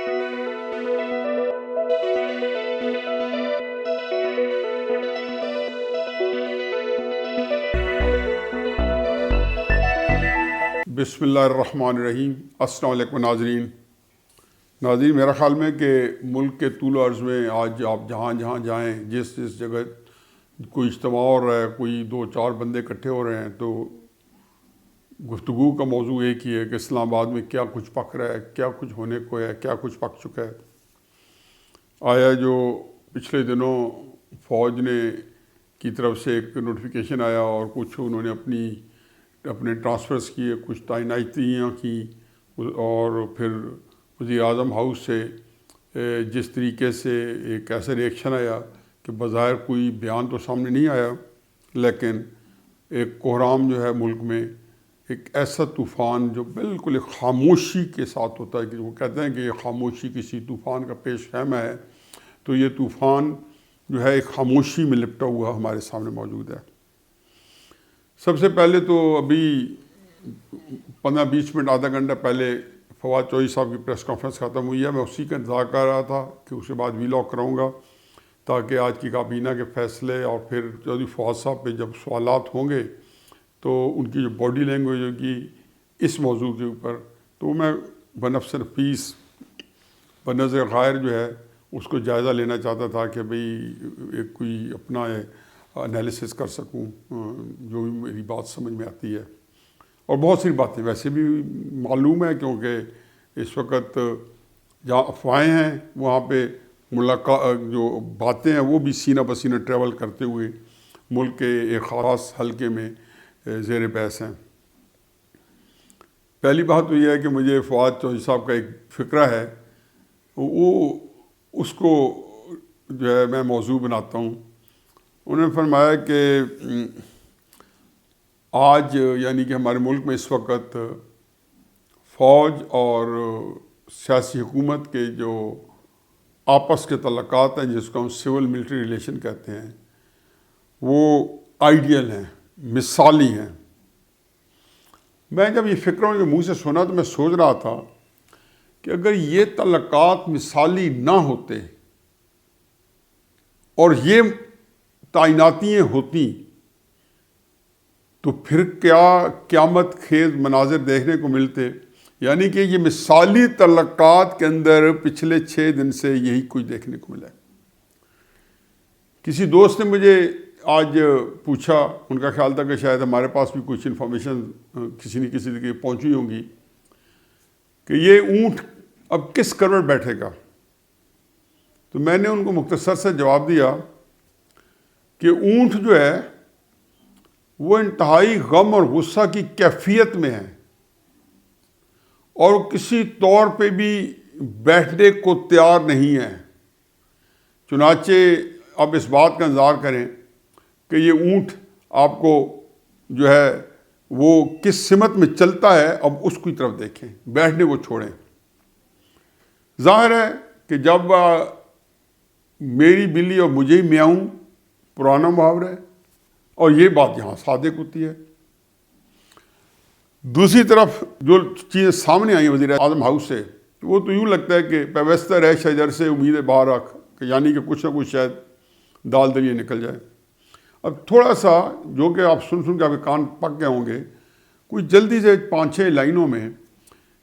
بسم اللہ الرحمن الرحیم۔ السلام علیکم ناظرین، میرا خیال میں کہ ملک کے طول و عرض میں آج آپ جہاں جہاں جائیں، جس جگہ کوئی اجتماع ہو رہا ہے، کوئی 2-4 بندے اکٹھے ہو رہے ہیں، تو گفتگو کا موضوع ایک ہی ہے کہ اسلام آباد میں کیا کچھ پک رہا ہے، کیا کچھ ہونے کو ہے، کیا کچھ پک چکا ہے۔ آیا جو پچھلے دنوں فوج نے کی طرف سے ایک نوٹیفیکیشن آیا اور کچھ انہوں نے اپنے ٹرانسفرز کیے، کچھ تعیناتیاں کی، اور پھر وزیر اعظم ہاؤس سے جس طریقے سے ایک ایسا ریئیکشن آیا کہ بظاہر کوئی بیان تو سامنے نہیں آیا، لیکن ایک کوہرام جو ہے ملک میں، ایک ایسا طوفان جو بالکل ایک خاموشی کے ساتھ ہوتا ہے، کہ وہ کہتے ہیں کہ یہ خاموشی کسی طوفان کا پیش خیمہ ہے، تو یہ طوفان جو ہے ایک خاموشی میں لپٹا ہوا ہمارے سامنے موجود ہے۔ سب سے پہلے تو ابھی 15-20 منٹ، آدھا گھنٹہ پہلے فواد چوہدری صاحب کی پریس کانفرنس ختم ہوئی ہے۔ میں اسی کا انتظار کر رہا تھا کہ اس کے بعد ویلاگ کراؤں گا، تاکہ آج کی کابینہ کے فیصلے اور پھر چوہدری فواد صاحب پہ جب سوالات ہوں گے تو ان کی جو باڈی لینگویج ہوگی اس موضوع کے اوپر، تو میں بنفس نفیس بنظر غائر جو ہے اس کو جائزہ لینا چاہتا تھا کہ بھئی کوئی اپنا انالیسس کر سکوں، جو بھی میری بات سمجھ میں آتی ہے۔ اور بہت سی باتیں ویسے بھی معلوم ہے، کیونکہ اس وقت جہاں افواہیں ہیں وہاں پہ ملاقات جو باتیں ہیں وہ بھی سینہ بسینہ ٹریول کرتے ہوئے ملک کے ایک خاص حلقے میں زیر بحث ہیں۔ پہلی بات تو یہ ہے کہ مجھے فواد چوہدری صاحب کا ایک فقرہ ہے، وہ اس کو جو ہے میں موضوع بناتا ہوں۔ انہوں نے فرمایا کہ آج یعنی کہ ہمارے ملک میں اس وقت فوج اور سیاسی حکومت کے جو آپس کے تعلقات ہیں، جس کو ہم سول ملٹری ریلیشن کہتے ہیں، وہ آئیڈیل ہیں، مثالی ہیں۔ میں جب یہ فکروں کے منہ سے سنا تو میں سوچ رہا تھا کہ اگر یہ تعلقات مثالی نہ ہوتے اور یہ تعیناتیاں ہوتی تو پھر کیا قیامت خیز مناظر دیکھنے کو ملتے۔ یعنی کہ یہ مثالی تعلقات کے اندر پچھلے 6 دن سے یہی کچھ دیکھنے کو ملا ہے۔ کسی دوست نے مجھے آج پوچھا، ان کا خیال تھا کہ شاید ہمارے پاس بھی کچھ انفارمیشن کسی نہ کسی جگہ پہنچی ہوں گی، کہ یہ اونٹ اب کس کروٹ بیٹھے گا۔ تو میں نے ان کو مختصر سے جواب دیا کہ اونٹ جو ہے وہ انتہائی غم اور غصہ کی کیفیت میں ہے، اور کسی طور پہ بھی بیٹھنے کو تیار نہیں ہے۔ چنانچہ اب اس بات کا انتظار کریں کہ یہ اونٹ آپ کو جو ہے وہ کس سمت میں چلتا ہے، اب اس کی طرف دیکھیں، بیٹھنے کو چھوڑیں۔ ظاہر ہے کہ جب میری بلی اور مجھے ہی میاؤں پرانا محاورہ ہے، اور یہ بات یہاں صادق ہوتی ہے۔ دوسری طرف جو چیزیں سامنے آئی وزیر اعظم ہاؤس سے، وہ تو یوں لگتا ہے کہ پیوستہ رہ شجر سے امید باہر رکھ، کہ یعنی کہ کچھ نہ کچھ شاید دال دلیے نکل جائے۔ اب تھوڑا سا جو کہ آپ سن کے آپ کے کان پک گئے ہوں گے، کوئی جلدی سے 5-6 لائنوں میں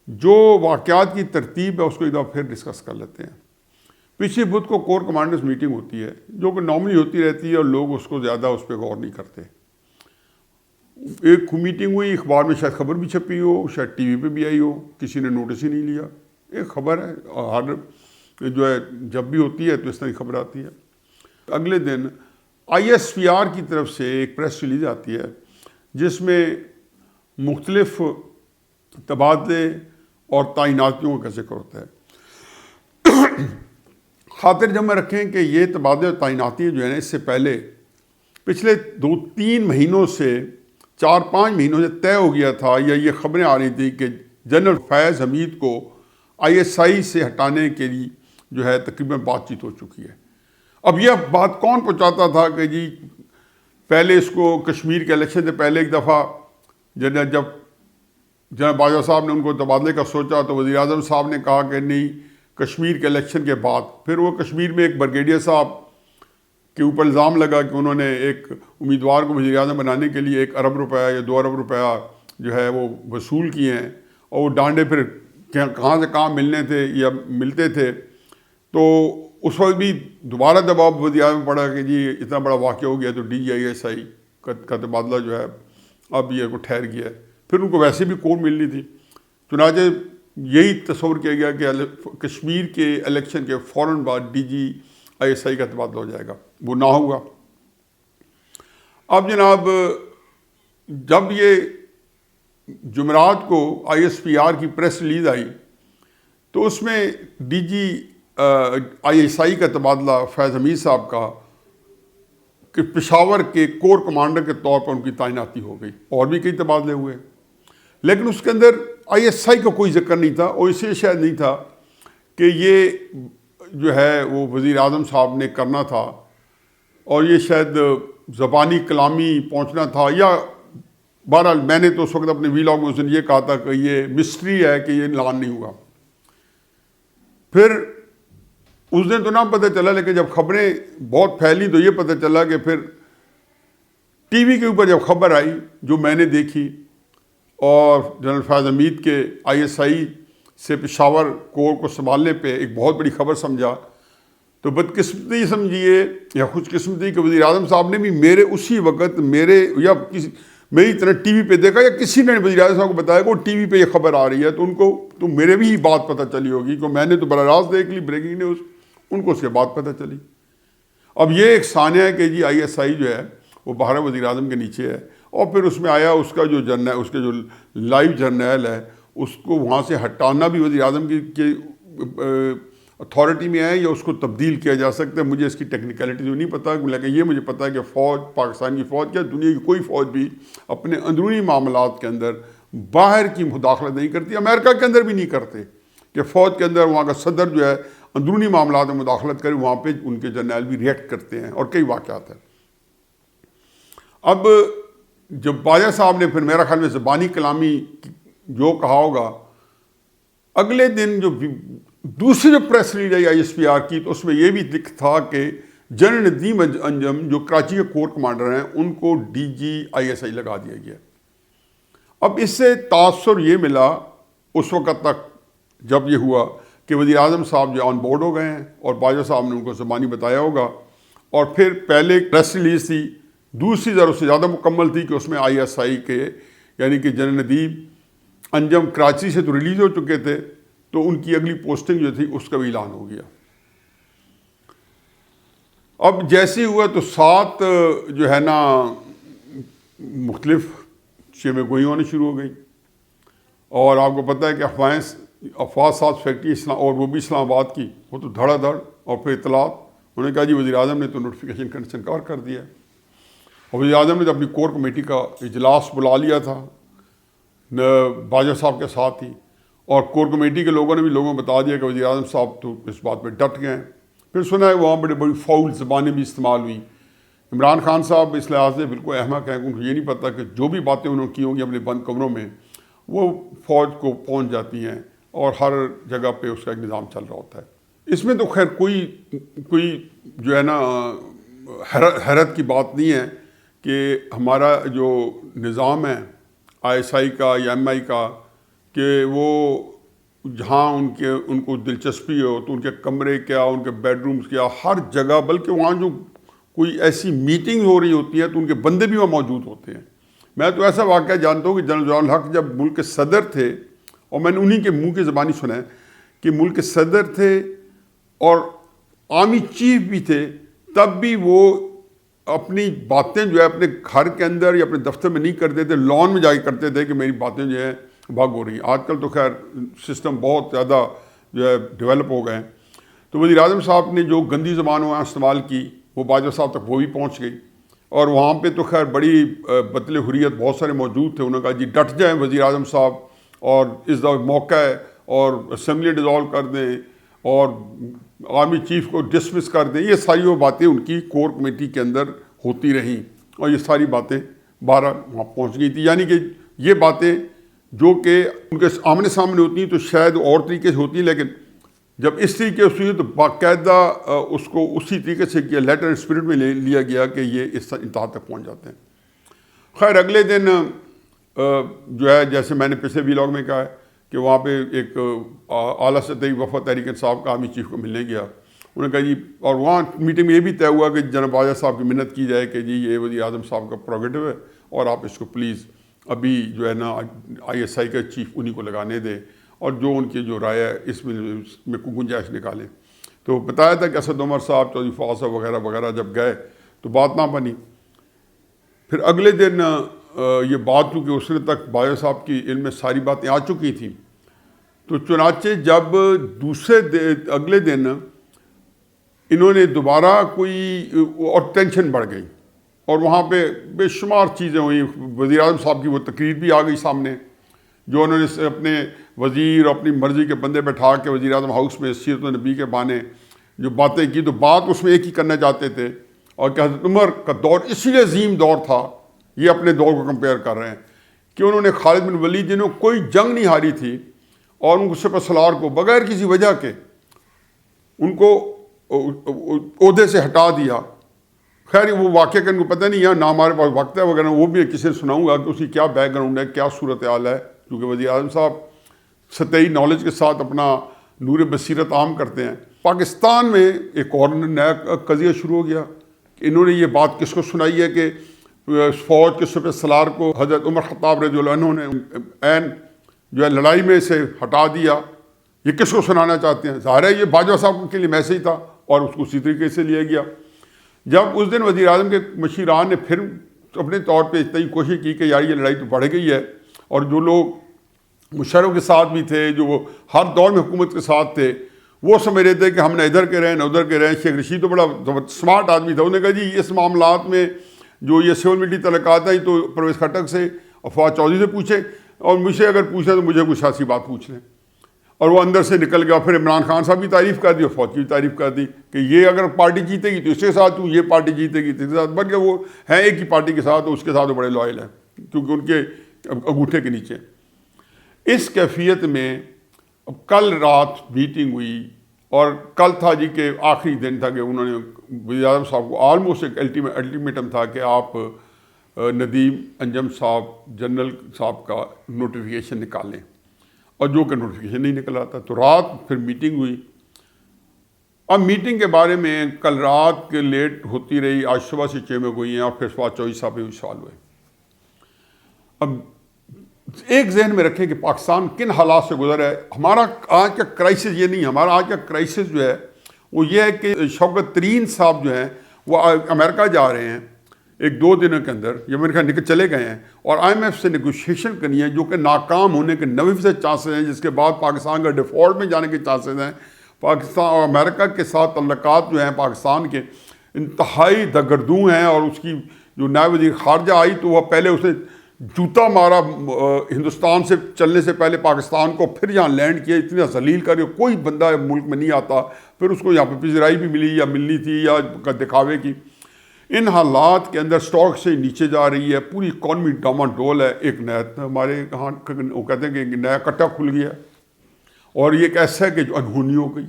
جو واقعات کی ترتیب ہے اس کو ایک دفعہ پھر ڈسکس کر لیتے ہیں۔ پچھلے بدھ کو کور کمانڈرز میٹنگ ہوتی ہے، جو کہ نارملی ہوتی رہتی ہے، اور لوگ اس کو زیادہ اس پہ غور نہیں کرتے۔ ایک میٹنگ ہوئی، اخبار میں شاید خبر بھی چھپی ہو، شاید ٹی وی پہ بھی آئی ہو، کسی نے نوٹس ہی نہیں لیا۔ ایک خبر ہے، ہر جو ہے جب بھی ہوتی ہے تو اس طرح کی خبر آتی ہے۔ اگلے دن ISPR کی طرف سے ایک پریس ریلیز آتی ہے، جس میں مختلف تبادلے اور تعیناتیوں کا ذکر ہوتا ہے۔ خاطر جب میں رکھیں کہ یہ تبادلے اور تعیناتیاں جو ہیں اس سے پہلے پچھلے 2-3 مہینوں سے 4-5 مہینوں سے طے ہو گیا تھا، یا یہ خبریں آ رہی تھیں کہ جنرل فیض حمید کو ISI سے ہٹانے کے لیے جو ہے تقریباً بات چیت ہو چکی ہے۔ اب یہ بات کون پہنچاتا تھا کہ جی پہلے اس کو کشمیر کے الیکشن سے پہلے ایک دفعہ جب جناب باجوہ صاحب نے ان کو تبادلے کا سوچا تو وزیر اعظم صاحب نے کہا کہ نہیں، کشمیر کے الیکشن کے بعد پھر وہ کشمیر میں ایک بریگیڈیئر صاحب کے اوپر الزام لگا کہ انہوں نے ایک امیدوار کو وزیر اعظم بنانے کے لیے 1 ارب روپیہ یا 2 ارب روپیہ جو ہے وہ وصول کیے ہیں، اور وہ ڈانڈے پھر کہاں سے کہاں ملنے تھے یا ملتے تھے. تو اس وقت بھی دوبارہ دباؤ وزیر اعظم پڑا کہ جی اتنا بڑا واقعہ ہو گیا تو DGI کا تبادلہ جو ہے اب یہ کو ٹھہر گیا ہے. پھر ان کو ویسے بھی کورٹ ملنی تھی، چنانچہ یہی تصور کیا گیا کہ کشمیر کے الیکشن کے فوراً بعد DGI کا تبادلہ ہو جائے گا. وہ نہ ہوا. اب جناب جب یہ جمعرات کو ISPR کی پریس ریلیز آئی تو اس میں DGI کا تبادلہ فیض حمید صاحب کا کہ پشاور کے کور کمانڈر کے طور پر ان کی تعیناتی ہو گئی. اور بھی کئی تبادلے ہوئے، لیکن اس کے اندر ISI کا کوئی ذکر نہیں تھا، اور اس لیے شاید نہیں تھا کہ یہ جو ہے وہ وزیر اعظم صاحب نے کرنا تھا، اور یہ شاید زبانی کلامی پہنچنا تھا، یا بہرحال میں نے تو اس وقت اپنے ویلاگ میں اس دن یہ کہا تھا کہ یہ مسٹری ہے کہ یہ اعلان نہیں ہوا. پھر اس دن تو نہ پتہ چلا، لیکن جب خبریں بہت پھیلی تو یہ پتہ چلا کہ پھر ٹی وی کے اوپر جب خبر آئی جو میں نے دیکھی، اور جنرل فیض حمید کے ISI سے پشاور کور کو سنبھالنے پہ ایک بہت بڑی خبر سمجھا، تو بدقسمتی سمجھیے یا خوش قسمتی کہ وزیر اعظم صاحب نے بھی میرے اسی وقت میری طرح ٹی وی پہ دیکھا، یا کسی نے وزیر اعظم صاحب کو بتایا کہ وہ ٹی وی پہ یہ خبر آ رہی ہے، تو ان کو تو میرے بھی بات پتہ چلی ہوگی کہ میں نے تو براہ راست دیکھ لی بریکنگ نیوز، ان کو اس کے بعد پتہ چلی. اب یہ ایک سانیہ ہے کہ جی ISI جو ہے وہ باہر وزیر اعظم کے نیچے ہے، اور پھر اس میں آیا اس کا جو جرنیل، اس کے جو لائیو جرنیل ہے اس کو وہاں سے ہٹانا بھی وزیر اعظم کی اتھارٹی میں ہے، یا اس کو تبدیل کیا جا سکتا ہے. مجھے اس کی ٹیکنیکلٹی تو نہیں پتہ، لیکن یہ مجھے پتہ ہے کہ فوج، پاکستان کی فوج کیا دنیا کی کوئی فوج بھی اپنے اندرونی معاملات کے اندر باہر کی مداخلت نہیں کرتی. امریکہ کے اندر بھی نہیں کرتے کہ فوج کے اندر وہاں کا صدر جو ہے اندرونی معاملات میں مداخلت کرے، وہاں پہ ان کے جرنیل بھی ریئیکٹ کرتے ہیں، اور کئی واقعات ہیں. اب جب باجوہ صاحب نے پھر میرا خیال میں زبانی کلامی جو کہا ہوگا، اگلے دن جو دوسری جو پریس ریلیز آئی ISPR کی، تو اس میں یہ بھی لکھ تھا کہ جنرل ندیم انجم جو کراچی کے کور کمانڈر ہیں ان کو DGI لگا دیا گیا. اب اس سے تاثر یہ ملا اس وقت تک جب یہ ہوا کہ وزیر اعظم صاحب جو آن بورڈ ہو گئے ہیں، اور باجوہ صاحب نے ان کو زبانی بتایا ہوگا. اور پھر پہلے پریس ریلیز تھی، دوسری ذرا سے زیادہ مکمل تھی کہ اس میں ISI کے یعنی کہ جنرل ندیم انجم کراچی سے تو ریلیز ہو چکے تھے، تو ان کی اگلی پوسٹنگ جو تھی اس کا بھی اعلان ہو گیا. اب جیسے ہوا تو 7 جو ہے نا مختلف شیویں گوئی ہونے شروع ہو گئی، اور آپ کو پتہ ہے کہ افواج 7 فیکٹری اور وہ بھی اسلام آباد کی، وہ تو دھڑا دھڑ. اور پھر اطلاعات، انہوں نے کہا جی وزیر اعظم نے تو نوٹیفیکیشن کرنے سے انکار کر دیا. اور وزیر اعظم نے تو اپنی کور کمیٹی کا اجلاس بلا لیا تھا باجوہ صاحب کے ساتھ ہی، اور کور کمیٹی کے لوگوں نے بھی لوگوں کو بتا دیا کہ وزیر اعظم صاحب تو اس بات پہ ڈٹ گئے ہیں. پھر سنا ہے وہاں بڑی فاؤل زبانیں بھی استعمال ہوئیں. عمران خان صاحب اس لحاظ سے بالکل احمق ہیں، کیونکہ یہ نہیں پتہ کہ جو بھی باتیں انہوں نے کی ہوں گی اپنے بند کمروں میں وہ فوج کو پہنچ جاتی ہیں، اور ہر جگہ پہ اس کا ایک نظام چل رہا ہوتا ہے. اس میں تو خیر کوئی جو ہے نا حیرت کی بات نہیں ہے کہ ہمارا جو نظام ہے ISI کا یا MI کا، کہ وہ جہاں ان کو دلچسپی ہو تو ان کے کمرے کیا، ان کے بیڈ رومز کیا، ہر جگہ، بلکہ وہاں جو کوئی ایسی میٹنگ ہو رہی ہوتی ہے تو ان کے بندے بھی وہاں موجود ہوتے ہیں. میں تو ایسا واقعہ جانتا ہوں کہ جنرل ضیاء الحق جب ملک کے صدر تھے، اور میں نے انہی کے منہ کی زبانی سنا ہے کہ ملک کے صدر تھے اور آرمی چیف بھی تھے، تب بھی وہ اپنی باتیں جو ہے اپنے گھر کے اندر یا اپنے دفتر میں نہیں کرتے تھے، لان میں جا کے کرتے تھے کہ میری باتیں جو ہیں بھاگ ہو رہی ہیں. آج کل تو خیر سسٹم بہت زیادہ جو ہے ڈیولپ ہو گئے ہیں. تو وزیر اعظم صاحب نے جو گندی زبان وہاں استعمال کی وہ باجوہ صاحب تک وہ بھی پہنچ گئی، اور وہاں پہ تو خیر بڑی بطل حریت بہت سارے موجود تھے. انہوں نے کہا جی ڈٹ جائیں وزیر اعظم صاحب، اور اس دا موقع ہے، اور اسمبلی ڈیزالو کر دیں، اور آرمی چیف کو ڈسمس کر دیں. یہ ساری وہ باتیں ان کی کور کمیٹی کے اندر ہوتی رہیں، اور یہ ساری باتیں وہاں پہنچ گئی تھی. یعنی کہ یہ باتیں جو کہ ان کے آمنے سامنے ہوتی ہیں تو شاید اور طریقے سے ہوتی ہیں، لیکن جب اس طریقے سے ہوئی تو باقاعدہ اس کو اسی طریقے سے کیا، لیٹر اینڈ اسپرٹ میں لیا گیا کہ یہ اس انتہا تک پہنچ جاتے ہیں۔ خیر اگلے دن جو ہے جیسے میں نے پچھلے ویلاگ میں کہا ہے کہ وہاں پہ ایک اعلیٰ سطحی وفد تحریک انصاف کا آرمی چیف کو ملنے گیا، انہوں نے کہا جی، اور وہاں میٹنگ میں یہ بھی طے ہوا کہ جناب باجوہ صاحب کی منت کی جائے کہ جی یہ وزیر اعظم صاحب کا پروگیٹو ہے اور آپ اس کو پلیز ابھی جو ہے نا ISI کا چیف انہی کو لگانے دیں، اور جو ان کی جو رائے ہے اس میں کوئی گنجائش نکالیں۔ تو بتایا تھا کہ اسد عمر صاحب، چودھری فواد صاحب وغیرہ وغیرہ جب گئے تو بات نہ بنی۔ پھر اگلے دن یہ بات کیونکہ اس وقت تک باجوہ صاحب کی علم میں ساری باتیں آ چکی تھیں، تو چنانچہ جب اگلے دن انہوں نے دوبارہ اور ٹینشن بڑھ گئی اور وہاں پہ بے شمار چیزیں ہوئیں، وزیر اعظم صاحب کی وہ تقریر بھی آ گئی سامنے، جو انہوں نے اپنے وزیر اور اپنی مرضی کے بندے بیٹھا کے وزیر اعظم ہاؤس میں سیرت النبی کے بانے جو باتیں کی، تو بات اس میں ایک ہی کرنا چاہتے تھے، اور کہ حضرت عمر کا دور اسی لیے عظیم دور تھا، یہ اپنے دور کو کمپیئر کر رہے ہیں کہ انہوں نے خالد بن ولید جنہوں کوئی جنگ نہیں ہاری تھی اور ان کو سپہ سالار کو بغیر کسی وجہ کے ان کو عہدے سے ہٹا دیا۔ خیر وہ واقعہ کا ان کو پتہ نہیں ہے، نہ ہمارے پاس وقت ہے وغیرہ، وہ بھی کسی سے سناؤں گا کہ اس کی کیا بیک گراؤنڈ ہے، کیا صورتحال ہے، کیونکہ وزیر اعظم صاحب سطحی نالج کے ساتھ اپنا نور بصیرت عام کرتے ہیں۔ پاکستان میں ایک اور نیا قضیہ شروع ہو گیا کہ انہوں نے یہ بات کس کو سنائی ہے کہ فوج کے سپہ سالار کو حضرت عمر خطاب رضی اللہ عنہ نے عین جو ہے لڑائی میں سے ہٹا دیا۔ یہ کس کو سنانا چاہتے ہیں؟ ظاہر ہے یہ باجوہ صاحب کے لیے میسیج تھا اور اس کو اسی طریقے سے لیا گیا۔ جب اس دن وزیر اعظم کے مشیران نے پھر اپنے طور پہ اتنی کوشش کی کہ یار یہ لڑائی تو بڑھ گئی ہے، اور جو لوگ مشرف کے ساتھ بھی تھے، جو وہ ہر دور میں حکومت کے ساتھ تھے، وہ سمجھ رہے تھے کہ ہم نہ ادھر کے رہیں نہ ادھر کے رہیں۔ شیخ رشید تو بڑا سمارٹ آدمی تھا، انہوں نے کہا جی اس معاملات میں جو یہ سول ملٹری تعلقات ہیں تو پرویز خٹک سے اور فواد چودھری سے پوچھیں، اور مجھ سے اگر پوچھیں تو مجھے کوئی سیاسی بات پوچھ لیں۔ اور وہ اندر سے نکل گیا۔ پھر عمران خان صاحب کی تعریف کر دی اور فوج کی بھی تعریف کر دی کہ یہ اگر پارٹی جیتے گی تو اس کے ساتھ ہوں، یہ پارٹی جیتے گی تو اس کے ساتھ، بلکہ وہ ہیں ایک ہی پارٹی کے ساتھ، اس کے ساتھ وہ بڑے لائل ہیں کیونکہ ان کے انگوٹھے کے نیچے۔ اس کیفیت میں کل رات میٹنگ ہوئی، اور کل تھا جی کہ آخری دن تھا کہ انہوں نے وزیر اعظم صاحب کو آلموسٹ ایک الٹیمیٹم تھا کہ آپ ندیم انجم صاحب جنرل صاحب کا نوٹیفیکیشن نکالیں، اور جو کہ نوٹیفیکیشن نہیں نکل آتا۔ تو رات پھر میٹنگ ہوئی۔ اب میٹنگ کے بارے میں کل رات کے لیٹ ہوتی رہی، آج صبح سے 6 میں ہوئی ہیں، اور پھر فواد چودھری صاحب پہ بھی سوال ہوئے۔ اب ایک ذہن میں رکھیں کہ پاکستان کن حالات سے گزر ہے۔ ہمارا آج کا کرائسس یہ نہیں ہے، ہمارا آج کا کرائسس جو ہے وہ یہ ہے کہ شوکت ترین صاحب جو ہیں وہ امریکہ جا رہے ہیں 1-2 دنوں کے اندر، یہ میرے خیال نکل چلے گئے ہیں، اور IMF سے نیگوشیشن کرنی ہے جو کہ ناکام ہونے کے 90% چانسز ہیں، جس کے بعد پاکستان کا ڈیفالٹ میں جانے کے چانسز ہیں۔ پاکستان اور امریکہ کے ساتھ تعلقات جو ہیں پاکستان کے انتہائی دگردوں ہیں، اور اس کی جو نائب وزیر خارجہ آئی تو وہ پہلے اسے جوتا مارا ہندوستان سے چلنے سے پہلے پاکستان کو، پھر یہاں لینڈ کیا، اتنا ذلیل کر کے کوئی بندہ ملک میں نہیں آتا، پھر اس کو یہاں پہ پذیرائی بھی ملی یا ملنی تھی یا دکھاوے کی۔ ان حالات کے اندر اسٹاک سے نیچے جا رہی ہے، پوری اکانومی ڈاماڈول ہے۔ ایک نیا ہمارے کہاں وہ کہتے ہیں کہ ایک نیا کٹا کھل گیا، اور یہ ایک ایسا ہے کہ جو انہونی ہو گئی،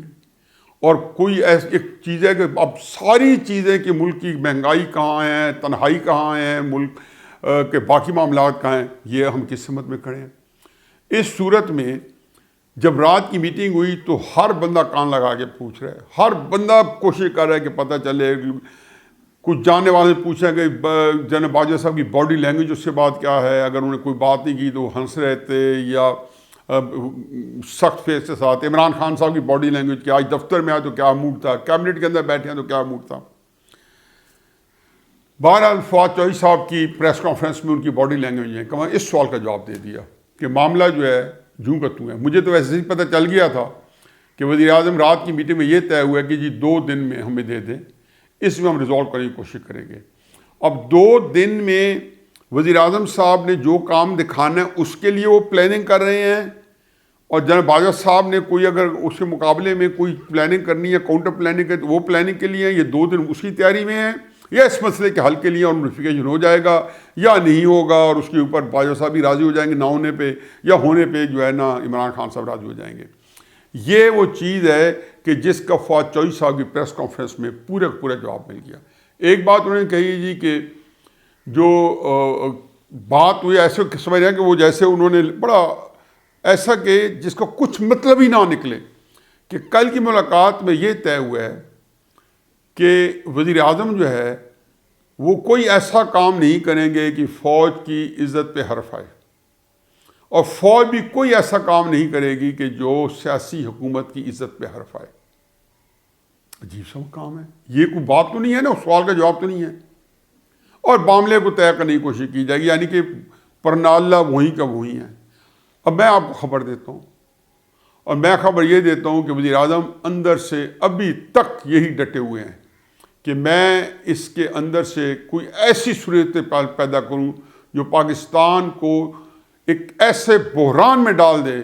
اور کوئی ایک چیز ہے کہ اب ساری چیزیں کہ ملک کی مہنگائی کہاں ہے، تنہائی کہاں ہے، ملک کے باقی معاملات کہاں ہیں، یہ ہم کس سمت میں کھڑے ہیں۔ اس صورت میں جب رات کی میٹنگ ہوئی تو ہر بندہ کان لگا کے پوچھ رہا ہے، ہر بندہ کوشش کر رہا ہے کہ پتہ چلے۔ کچھ جاننے والے پوچھیں کہ جناب باجوہ صاحب کی باڈی لینگویج اس کے بعد کیا ہے، اگر انہوں نے کوئی بات نہیں کی تو ہنس رہے تھے یا سخت فیس کے ساتھ۔ عمران خان صاحب کی باڈی لینگویج کیا، آج دفتر میں آئے تو کیا موڈ تھا، کیبنٹ کے اندر بیٹھے ہیں تو کیا موڈ تھا۔ بہرحال فواد چودھری صاحب کی پریس کانفرنس میں ان کی باڈی لینگویج ہے کہ میں اس سوال کا جواب دے دیا کہ معاملہ جو ہے جوں کا توں ہے۔ مجھے تو ویسے ہی پتہ چل گیا تھا کہ وزیر اعظم رات کی میٹنگ میں یہ طے ہوا ہے کہ جی 2 دن میں ہمیں دے دیں، اس میں ہم ریزالو کرنے کی کوشش کریں گے۔ اب 2 دن میں وزیر اعظم صاحب نے جو کام دکھانا ہے اس کے لیے وہ پلاننگ کر رہے ہیں، اور جناب باجوہ صاحب نے کوئی اگر اس کے مقابلے میں کوئی پلاننگ کرنی ہے، کاؤنٹر پلاننگ ہے، تو وہ پلاننگ کے لیے یہ 2 دن اس کی تیاری میں ہیں، یا اس مسئلے کے حل کے لیے اور نوٹیفیکیشن ہو جائے گا یا نہیں ہوگا، اور اس کے اوپر باجوہ صاحب بھی راضی ہو جائیں گے نہ ہونے پہ، یا ہونے پہ جو ہے نا عمران خان صاحب راضی ہو جائیں گے۔ یہ وہ چیز ہے کہ جس کا فواد چودھری صاحب کی پریس کانفرنس میں پورا جواب مل گیا۔ ایک بات انہوں نے کہی جی کہ جو بات ہوئی ایسے سمجھ رہے ہیں کہ وہ جیسے انہوں نے بڑا ایسا کہ جس کا کچھ مطلب ہی نہ نکلے، کہ کل کی ملاقات میں یہ طے ہوا ہے کہ وزیر اعظم جو ہے وہ کوئی ایسا کام نہیں کریں گے کہ فوج کی عزت پہ حرف آئے، اور فوج بھی کوئی ایسا کام نہیں کرے گی کہ جو سیاسی حکومت کی عزت پہ حرف آئے۔ عجیب سا کام ہے، یہ کوئی بات تو نہیں ہے نا، سوال کا جواب تو نہیں ہے، اور معاملے کو طے کرنے کی کوشش کی جائے گی، یعنی کہ پرناللہ وہیں کا وہیں ہے۔ اب میں آپ کو خبر دیتا ہوں، اور میں خبر یہ دیتا ہوں کہ وزیر اعظم اندر سے ابھی تک یہی ڈٹے ہوئے ہیں کہ میں اس کے اندر سے کوئی ایسی صورت پیدا کروں جو پاکستان کو ایک ایسے بحران میں ڈال دے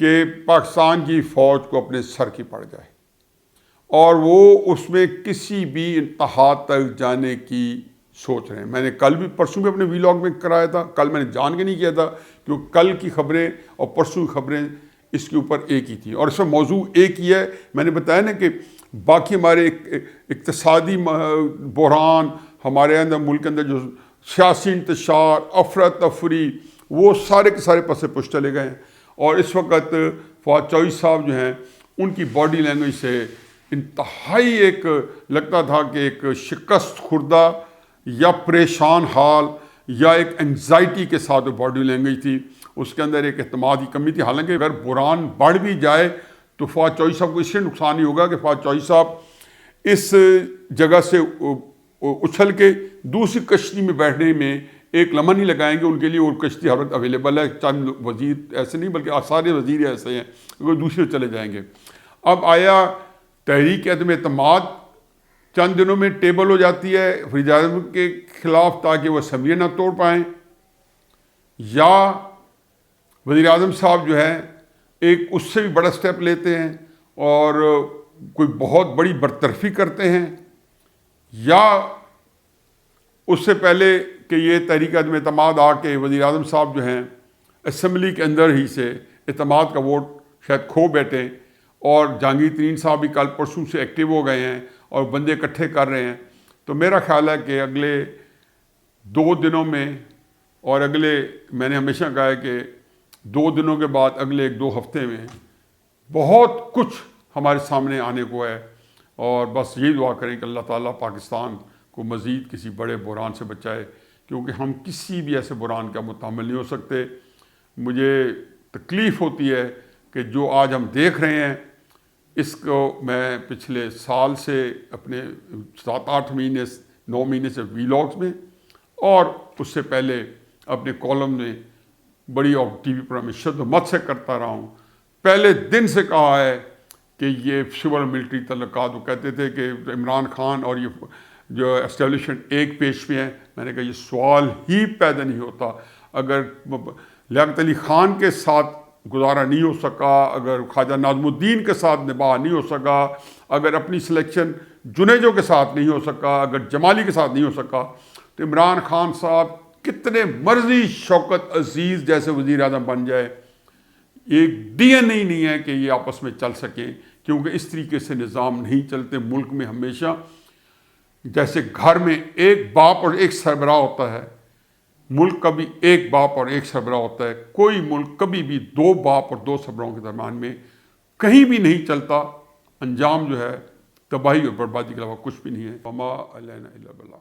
کہ پاکستان کی فوج کو اپنے سر کی پڑ جائے، اور وہ اس میں کسی بھی انتہا تک جانے کی سوچ رہے ہیں۔ میں نے کل بھی پرسوں بھی اپنے ویلاگ میں کرایا تھا، کل میں نے جان کے نہیں کیا تھا کیونکہ کل کی خبریں اور پرسوں کی خبریں اس کے اوپر ایک ہی تھیں، اور اس میں موضوع ایک ہی ہے۔ میں نے بتایا نا کہ باقی ہمارے اقتصادی بحران، ہمارے اندر ملک کے اندر جو سیاسی انتشار، افراتفری، وہ سارے کے سارے پس پش چلے گئے ہیں، اور اس وقت فواد چودھری صاحب جو ہیں ان کی باڈی لینگویج سے انتہائی ایک لگتا تھا کہ ایک شکست خوردہ یا پریشان حال یا ایک انگزائٹی کے ساتھ باڈی لینگویج تھی، اس کے اندر ایک اعتماد کی کمی تھی۔ حالانکہ اگر بحران بڑھ بھی جائے تو فواد چودھری صاحب کو اس سے نقصان نہیں ہوگا کہ فواد چودھری صاحب اس جگہ سے اچھل کے دوسری کشتی میں بیٹھنے میں ایک لمحہ نہیں لگائیں گے، ان کے لیے وہ کشتی ہر وقت اویلیبل ہے، چند وزیر ایسے نہیں بلکہ سارے وزیر ایسے ہیں وہ دوسرے چلے جائیں گے۔ اب آیا تحریک عدم اعتماد چند دنوں میں ٹیبل ہو جاتی ہے وزیر اعظم کے خلاف تاکہ وہ اسمبلی نہ توڑ پائیں، یا وزیر اعظم صاحب جو ہے ایک اس سے بھی بڑا سٹیپ لیتے ہیں اور کوئی بہت بڑی برطرفی کرتے ہیں، یا اس سے پہلے کہ یہ تحریک عدم اعتماد آ کے وزیر اعظم صاحب جو ہیں اسمبلی کے اندر ہی سے اعتماد کا ووٹ شاید کھو بیٹھے، اور جہانگیر ترین صاحب بھی کل پرسوں سے ایکٹیو ہو گئے ہیں اور بندے اکٹھے کر رہے ہیں۔ تو میرا خیال ہے کہ اگلے 2 دنوں میں، اور میں نے ہمیشہ کہا ہے کہ 2 دنوں کے بعد اگلے 1-2 ہفتے میں بہت کچھ ہمارے سامنے آنے کو ہے، اور بس یہی دعا کریں کہ اللہ تعالیٰ پاکستان کو مزید کسی بڑے بحران سے بچائے، کیونکہ ہم کسی بھی ایسے بحران کا متحمل نہیں ہو سکتے۔ مجھے تکلیف ہوتی ہے کہ جو آج ہم دیکھ رہے ہیں، اس کو میں پچھلے سال سے اپنے 7-8 مہینے 9 مہینے سے ویلاگز میں، اور اس سے پہلے اپنے کالم میں بڑی اور ٹی وی پروگرام میں شدت سے کرتا رہا ہوں۔ پہلے دن سے کہا ہے کہ یہ سول ملٹری تعلقات، وہ کہتے تھے کہ عمران خان اور یہ جو اسٹیبلشمنٹ ایک پیش میں ہے، میں نے کہا یہ سوال ہی پیدا نہیں ہوتا۔ اگر لیاقت علی خان کے ساتھ گزارا نہیں ہو سکا، اگر خواجہ ناظم الدین کے ساتھ نباہ نہیں ہو سکا، اگر اپنی سلیکشن جنیجو کے ساتھ نہیں ہو سکا، اگر جمالی کے ساتھ نہیں ہو سکا، تو عمران خان صاحب کتنے مرضی شوکت عزیز جیسے وزیر اعظم بن جائے، ایک ڈی این اے نہیں ہے کہ یہ آپس میں چل سکیں، کیونکہ اس طریقے سے نظام نہیں چلتے۔ ملک میں ہمیشہ جیسے گھر میں ایک باپ اور ایک سربراہ ہوتا ہے، ملک کا بھی ایک باپ اور ایک سربراہ ہوتا ہے۔ کوئی ملک کبھی بھی 2 باپ اور 2 سربراہوں کے درمیان میں کہیں بھی نہیں چلتا، انجام جو ہے تباہی اور بربادی کے علاوہ کچھ بھی نہیں ہے۔ وما علینا الا البلاغ۔